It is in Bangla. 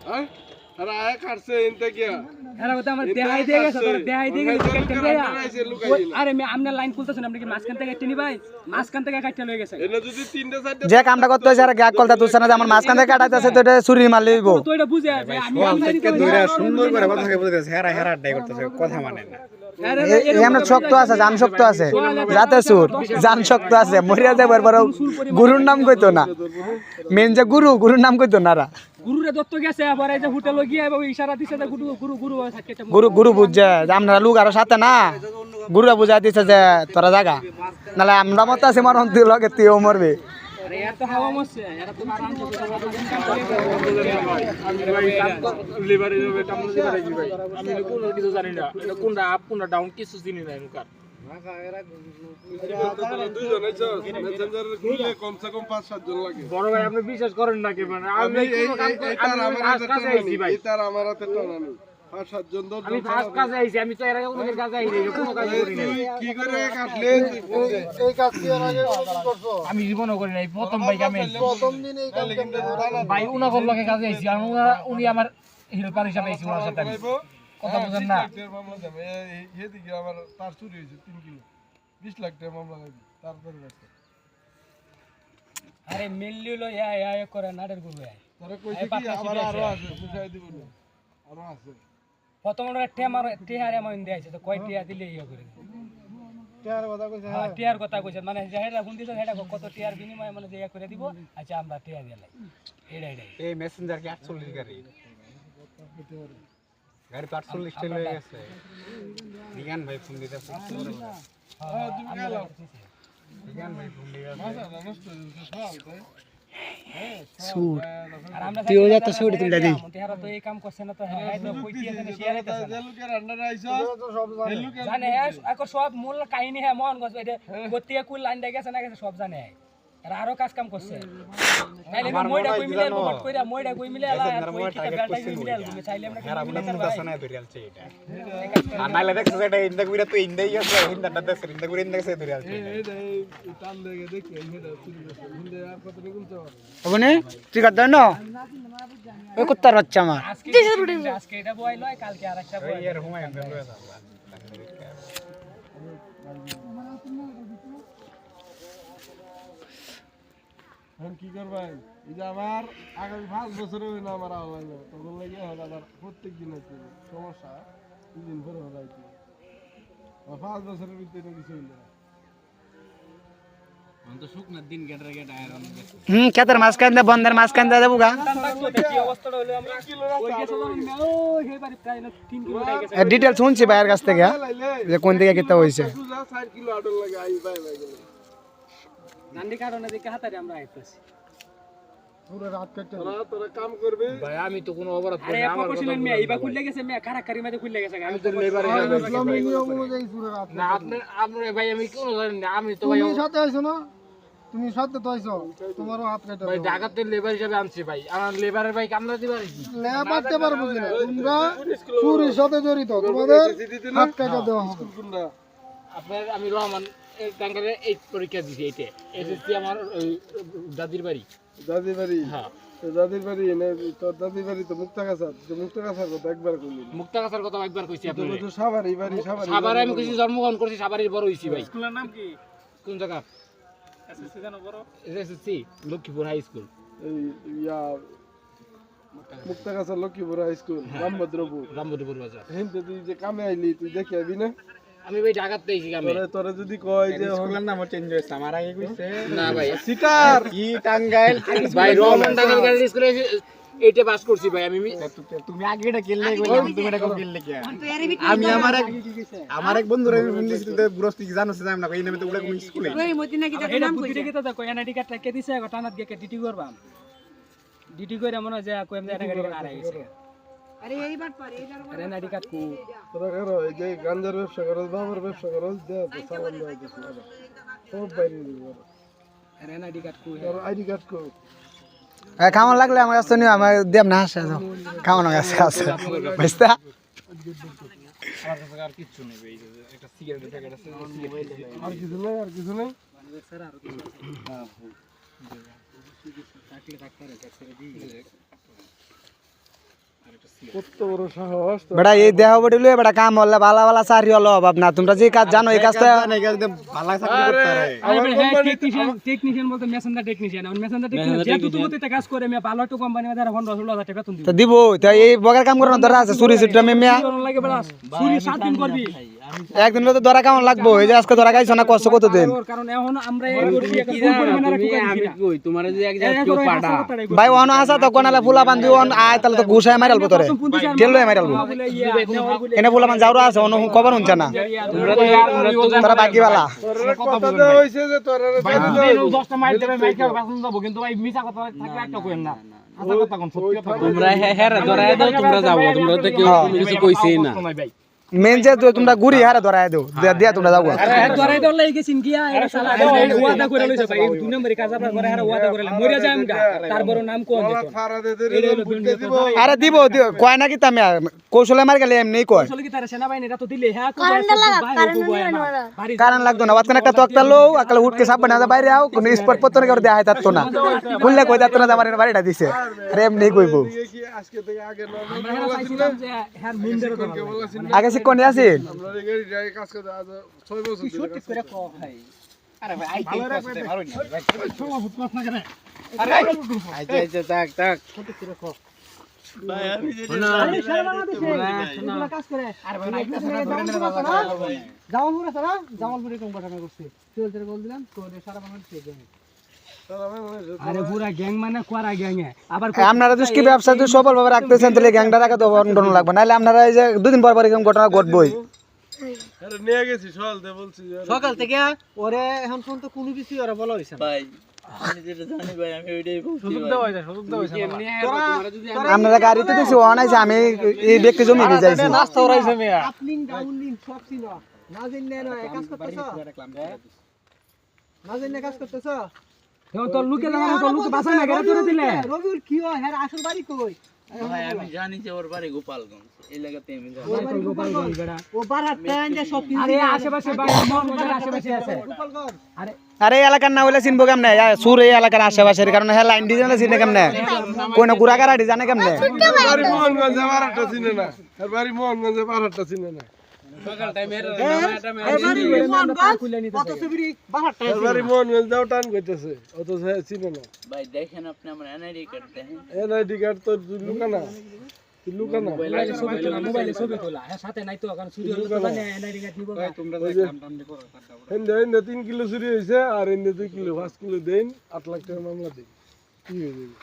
হ্যাঁ আর আয়া কাটছে ইনতে কি এরা কথা আমার দেহাই দিয়ে গেছে তোর দেহাই দিয়ে গেছে আরে আমি আমনে লাইন খুলতেছেন আপনি কি মাঝখান থেকে কেটে নিবাই মাঝখান থেকে কাটতে লয়ে গেছে এনে যদি তিনটা চারটা যে কামটা করতে হইছে আর গ্যাক কলটা তুলছ না যে আমার মাঝখান থেকে কাটাইতেছে তো এটা ছুরি মারলে হইবো তো এটা বুঝে আছে আমি থেকে দুইটা সুন্দর করে কথা বলতেছে হেরা হেরা আড্ডাই করতেছে কথা মানে না এই আমরা শক্ত আছে জান শক্ত আছে যাতে সুর জান শক্ত আছে মরিয়া যাবার পর গুরুর নাম কইতো না মেন যে গুরুর নাম কইতো না রা গুরুরে দত্ত গেছে আবার এই যে হোটেলে গিয়ে ইশারা দিছে যে গুরু গুরু গুরু থাকে গুরু বুঝছে যে আমরা লোক আর সাথে না গুরুরা বুঝাই দিছে যে তোরা জাগা নালে আমরা মত আছে মরণ তুই লগে তুইও মরবে আরে এত হাওয়া মরছে এরা তো আরাম লিভারে যাবে টামলে লিভারে কি ভাই আমি কোনো কিছু জানি না এটা কোনটা আপ কোনটা ডাউন কিছু চিনি না এনুকার বড় ভাই আপনি বিশ্বাস করেন না কি মানে আমি এই কাজ আমার কাছে আইছি ভাই এটার আমার হাতে টানা নেই 5-7 জন ধর আমি ফার্স্ট কাজে আইছি আমি তো এর আগে কোনো কাজে আইনি কোনো কাজ করি না কি করে কাটলে এই কাজ কি এর আগে করছো আমি জীবনও করি নাই প্রথম ভাই আমি প্রথম দিন এই কাজ ভাই উনা বললো কে কাজে আইছি আর উনি আমার হেল্পার হিসেবে আইছি ওনার সাথে কথা বুঝেন না মামলা দেবে এদিকে আমার তার চুরি হয়েছে 3 কিলো 20 লাখ টাকা মামলা লাগবে তারপরে রাখতে আরে মিললি লো ইয়া করে নাটের গুরু আয় তোরা কইছে কি আবার আরো আছে বুঝাই দিব না আরো আছে প্রথম ওরা টেহারে মন দিয়েছে তো কয় টিয়া দিলে ইয়া করে টিয়ার কথা কইছে হ্যাঁ টিয়ার কথা কইছে মানে যে হেডা ফোন দিছে হেডা কত টিয়ার বিনিময়ে মানে যে ইয়া করে দিব আচ্ছা আমরা টিয়া দিলাই এটাই এই মেসেঞ্জার কি 48 গাড়ি গাড়ি 48 তে লয়ে গেছে বিজ্ঞান ভাই ফোন দিতেছে হ্যাঁ তুমি গেলো বিজ্ঞান ভাই ফোন দিতেছে মাথা নষ্ট হইছে সব তাই সুর আর আমরা তুইও যত সুর তিনটা দি টিয়ারা তো এই কাম করছে না তো হ্যাঁ তো কই টিয়া দেনে শেয়ার হইতাছে জেলুকের আন্ডার আইছো তো সব জানে এখন সব মূল কাহিনী হ্যাঁ মন গছ এটা গতিয়া কুল লাইন দে গেছে না গেছে সব জানে আর আরো কাজ কাম করছে তাইলে মইডা কই মিলে বট কইরা মইডা কই মিলে আলা কই কিটা বেলটা কই মিলে তুমি চাইলে আমরা হেরা বলে মুদাছ না ধরিয়ালছে এটা আর নাইলে দেখছ এটা ইন্দা কইরা তো ইন্দাই আছে ইন্দাটা দেখছ ইন্দা কইরা ইন্দা কাছে ধরিয়ালছে এই টান দেখে দেখি এটা চুরি করছে হিন্দে আর কত রকম তো ওখানে ঠিক আছে না ওই কুত্তার বাচ্চা আমার আজকে এটা বয় লয় কালকে আরেকটা বয় এর হুমায়ুন লয়ে যাবে এখন কি করবেন এই যে আমার আগামী 5 বছর হইল না আমার আওয়াজ তখন লাগে হল আবার প্রত্যেক দিন আছে সমস্যা 2 দিন পরে হবে 5 বছরের ভিতরে কিছু হইল না তো শুকনা দিন গেটরে গেট আয়রন খেতের মাঝখান দিয়ে বন্ধের মাঝখান দিয়ে যাবো গা কি অবস্থাটা হলো আমরা ওই গেছে ও হে বাড়ি প্রায় 3 কিলো হয়ে গেছে ডিটেল শুনছি ভাইয়ের কাছ থেকে যে কোন দিকে কিতা হইছে 4 কিলো আটল লাগে আই ভাই ভাই নান্দি কারণে দেখে হাতারে আমরা আইতাছি পুরো রাত কাটতে তোরা কাম করবে ভাই আমি তো কোনো অপরাধ আরে আপা কইছিলেন মিয়া এইবা খুললে গেছে মিয়া কারাকারি মাঝে খুললে গেছে আমি তো লেবারে ইসলামী নিয়ম অনুযায়ী পুরো রাত না আপনি ভাই আমি কোন জানি না আমি তো ভাই তুমি সাথে আইছো না তুমি সাথে তো আইছো তোমারও হাত কাটতে ভাই ঢাকাতে লেবার হিসেবে আনছি ভাই আমার লেবারের ভাই কামলা দিবার কি লেবারতে পারবো না তোমরা চুরির সাথে জড়িত তোমাদের হাত কাটা দেওয়া হবে আপনার আমি রহমান এই টাঙ্গারে এই পরীক্ষা দিছি এইটা এসএসসি আমার দাদির বাড়ি হ্যাঁ দাদির বাড়ি এনে তোর দাদির বাড়ি তো মুক্তাগাছার কথা একবার কইলি মুক্তাগাছার কথা একবার কইছি আপনারে তো সাভারি বাড়ি সাভারে আমি কইছি জন্মগ্রহণ করছি সাভারের বড় হইছি ভাই স্কুলের নাম কি কোন জায়গা এসএসসি জানো বড় এসএসসি লক্ষ্মীপুর হাই স্কুল এই ইয়া মুক্তাগাছার লক্ষ্মীপুর হাই স্কুল রামভদ্রপুর বাজার হিন্দে তুই যে কামে আইলি তুই দেখে আবি না আমি ভাই ঢাকাতে আইছি কামে তোরে যদি কয় যে স্কুলের নাম চেঞ্জ হইছে আমার আগে কইছে না ভাই সিটার কি টাঙ্গাইল ভাই রহমান টাঙ্গাইল গার্লস স্কুলে এইটা পাস করছি ভাই আমি তুমি আগে এটা খেললে কইলাম তুমি এটা খেললে কি আমি আমার এক বন্ধুর আমি ফোন দিছি তো বুরস্তি কি জানোস না আমরা কই নামে তো উড়া কোন স্কুলে ওই মতি নাকি যাতে নাম কইছে এটা তো কই এনআইডি কার্ডটা কে দিছে টানাত গিয়ে ডিটি করবাম ডিটি কইরা মনে যায় কই আমি এনআইডি কার্ড আর আইছে আরে এইবার পরে এইবার এনআইডি কার্ড কো তোরা করো এই যে গাঞ্জার ব্যবসা করো বাবার ব্যবসা করো দে তো সালাম দাও দিছি সব বাইরে দিব এনআইডি কার্ড কো তোর আইডি কার্ড কো খাওয়ান লাগলে আমার কাছে নিও আমার দেব না আসে খাওয়ানো কাছে আছে বুঝতা আমার কাছে আর কিছু নেই ভাই একটা সিগারেটের প্যাকেট আছে আর কিছু নাই স্যার আর কিছু হ্যাঁ থাকলে থাকতে রে ছেড়ে দিই কত বড় সাহস তো। বেটা এই দেহ বডি লয়ে বেটা কাম হলে ভালো ভালো চাকরি হলো অভাব না তোমরা যে কাজ জানো এই কাজটা ভালো চাকরি করতে পারে টেকনিশিয়ান বলতে মেসেঞ্জার টেকনিশিয়ান এখন মেসেঞ্জার টেকনিশিয়ান যেহেতু তুমি তো কাজ করে আমি ভালো একটা কোম্পানি মধ্যে 15-16,000 টাকা বেতন দিব তো দিব তো এই বগার কাম করার দরকার আছে চুরি চিটটা মেমিয়া লাগে বড় চুরি 7 দিন করবি একদিন তো ধরা কেমন লাগবো এই যে আজকে ধরা খাইছ না কষ্ট কত দিন কারণ এখন আমরা এই করছি একটা ফুল পরিমাণে রাখি আমি কই তোমার যে এক জায়গা কেউ পাড়া ভাই অন আসা তো কোনালে ফুলা বান্ধি অন আয় তাহলে তো গুছায় মারালবো তোরে তেল লয়ে মারালবো এনে ফুলা মান যাওরা আছে অন খবর হচ্ছে না তোরা বাকি বালা কথা তো হইছে যে তোরা ভাই 10টা মাইল দেবে মাইল খাবে বাসন যাব কিন্তু ভাই মিছা কথা থাকলে একটা কইেন না আচ্ছা কথা কোন সত্যি কথা তোমরা হেরা ধরায় দাও তোমরা যাবো তোমরা তো কেউ কোনো কিছু কইছেই না মেন যে তোমরা গুড়ি হারে ধরায় দেও দিয়া তোমরা যাও আরে ধরে দল লাগি গেছিন গিয়া এরা শালা ওয়াদা করে লইছে ভাই 2 নম্বরে কাজ আপনারা করে হারা ওয়াদা করে মরিয়া যায় আমগা তারপর নাম কোন দিত ফারা দে দে বুঝতে দিব আরে দিব কয় নাকি তুমি কৌশলে মার গেলে এমনি কয় আসলে কি তার সেনাবাহিনীরা তো দিলে হ্যাঁ কারণ লাগতো না বাতখানে একটা তক্তা লো আকালে উঠকে সাপে না বাইরে আও কোন স্পট পত্র করে দেয়া হয় তাতো না খুললে কই যাতো না আমার বাড়িটা দিছে আরে এমনি কইবো কি আজকে থেকে আগে আমরা হেরা চাইছিলাম যে হ্যাঁ মিন্ডের তো আগে শিক্ষণ আছে আমরা গাড়ি যাই কাজ করে আজ 6 বছর সত্যি করে কো ভাই আরে ভাই আই কি করতে পারো না ছোলা ফুটপাত না কেন আরে আচ্ছা আচ্ছা তাক তাক সত্যি করে কো ভাই আমি যে আরে সারা বাংলাদেশে এগুলা কাজ করে আরে ভাই জামালপুর আছে না জামালপুরে কম ঘটনা করছে চলতে বল দিলাম তো সারা বাংলাদেশে গ্যাং আরে পুরা গ্যাং মানে কোয়ারা গ্যাং আবার আপনারা যদি কি ব্যবসা যদি সফল ভাবে রাখতেছেন তাহলে গ্যাংটা রাখা তো বন্ধন লাগবে নাহলে আপনারা এই যে দুদিন পর পর এরকম ঘটনা ঘটবই আরে নিয়ে গেছি সকাল থেকে বলছি সকাল থেকে ওরে এখন পর্যন্ত কোনো কিছু ওরা বলা হইছে ভাই আমি যেটা জানি ভাই আমি ওইটাই বলছি সুযোগ দেওয়া হইছে সুযোগ দেওয়া হইছে এমনি তোমরা যদি আপনারা গাড়িতে দেখছি অনাইছে আমি এই ব্যক্তি জমি যাইছি নাস্তা ওরাইছে মিয়া আপলিং ডাউনলিং সব ছিল না জেনে না কাজ করতেছ না জেনে কাজ করতেছ তোর লুকে লাগানো তোর লুকে বাসা না গেরা তোরে দিলে রবিউল কি হয় হ্যাঁ আসল বাড়ি কই ভাই আমি জানি যে ওর বাড়ি গোপালগঞ্জ এই লাগাতে আমি জানি গোপালগঞ্জ বেড়া ও বারাত টাইম যে সব কিছু আরে আশেপাশে ভাই মোহনগঞ্জের আশেপাশে আছে গোপালগঞ্জ আরে আরে এই এলাকার না হইলে চিনবো কেমনে সুর এই এলাকার আশেপাশের কারণ হ্যাঁ লাইন ডিজাইন চিনে কেমনে কোন গুড়াগাড়া ডিজাইনে কেমনে বাড়ি মোহনগঞ্জে বারাটা চিনে না আর বাড়ি মোহনগঞ্জে বারাটা চিনে না সকাল টাইমে কত সুবিরি বারাত টাইম আর বাড়ি মোহনগঞ্জ যাও টান কইতেছে অত চিনে না ভাই দেখেন আপনি আমার এনআইডি কার্ড দেখেন এনআইডি কার্ড তো লুকানা লুকানা মোবাইলে ছবি তোলা হ্যাঁ সাথে নাই তো কারণ চুরি হলো তো জানে এনআইডি কার্ড নিব তোমরা যে কাম টাম করো এনে 3 কিলো চুরি হয়েছে আর এনে 2 কিলো 5 কিলো দেন 8 লাখ টাকা মামলা দেন কি হয়ে যাবে